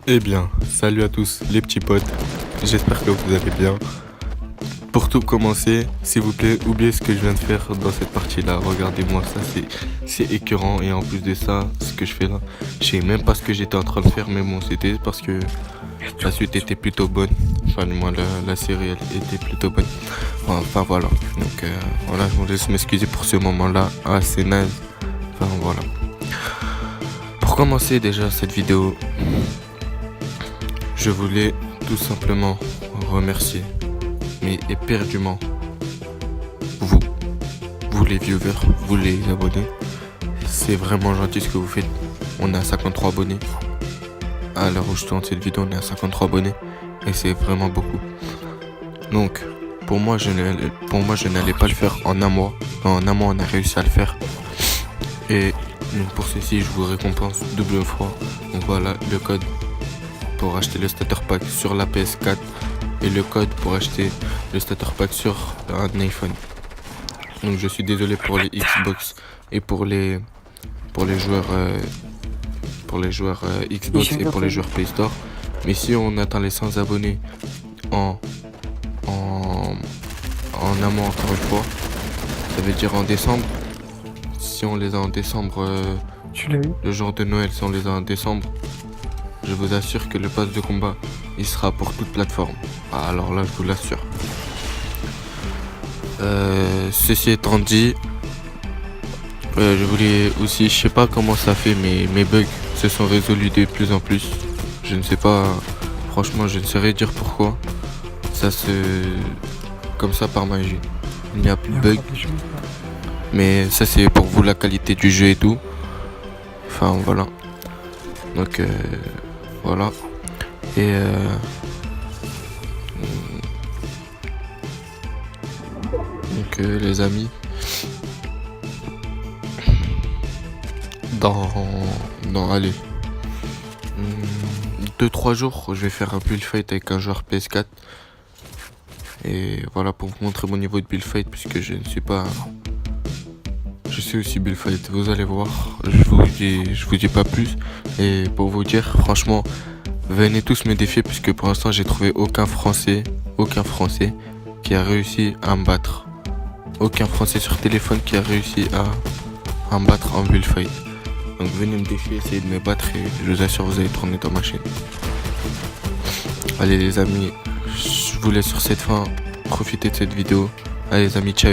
Eh bien, salut à tous les petits potes, j'espère que vous allez bien. Pour tout commencer, s'il vous plaît, oubliez ce que je viens de faire dans cette partie-là. Regardez-moi ça, c'est écœurant. Et en plus de ça, ce que je fais là, je sais même pas ce que j'étais en train de faire, mais bon, c'était parce que la suite était plutôt bonne. Enfin, du moins, la série elle était plutôt bonne. Enfin, voilà. Donc, voilà, je vous laisse m'excuser pour ce moment-là assez naze. Enfin, voilà. Pour commencer déjà cette vidéo, je voulais tout simplement remercier, mais éperdument, vous, vous les viewers, vous les abonnés. C'est vraiment gentil ce que vous faites. On est à 53 abonnés. À l'heure où je tourne cette vidéo, on est à 53 abonnés. Et c'est vraiment beaucoup. Donc, pour moi, je n'allais pas le faire en un mois. En un mois, on a réussi à le faire. Et donc pour ceci, je vous récompense double fois. Donc voilà, le code pour acheter le starter pack sur la PS4 et le code pour acheter le starter pack sur un iPhone. Donc je suis désolé pour les Xbox et pour les joueurs Xbox et pour les joueurs Play Store. Mais si on atteint les 100 abonnés en en en amont encore une fois, ça veut dire en décembre. Si on les a en décembre, Tu l'as eu? le jour de Noël, si on les a en décembre, je vous assure que le pass de combat, il sera pour toute plateforme. Ah, alors là, je vous l'assure. Ceci étant dit, je voulais aussi, je sais pas comment ça fait, mais mes bugs se sont résolus de plus en plus. Je ne sais pas, franchement, je ne saurais dire pourquoi. Ça se, comme ça par magie. Il n'y a plus de bugs, mais ça c'est pour vous la qualité du jeu et tout. Enfin voilà. Donc voilà. Et donc les amis, dans allez 2-3 jours, je vais faire un build fight avec un joueur PS4. Et voilà, pour vous montrer mon niveau de build fight, puisque je ne suis pas, je suis aussi build fight. Vous allez voir. Je vous dis pas plus. Et pour vous dire, franchement, venez tous me défier, puisque pour l'instant j'ai trouvé aucun Français qui a réussi à me battre. Aucun Français sur téléphone qui a réussi à me battre en build fight. Donc venez me défier, essayez de me battre et je vous assure vous allez tourner dans ma chaîne. Allez les amis, je vous laisse sur cette fin. Profitez de cette vidéo. Allez les amis, ciao.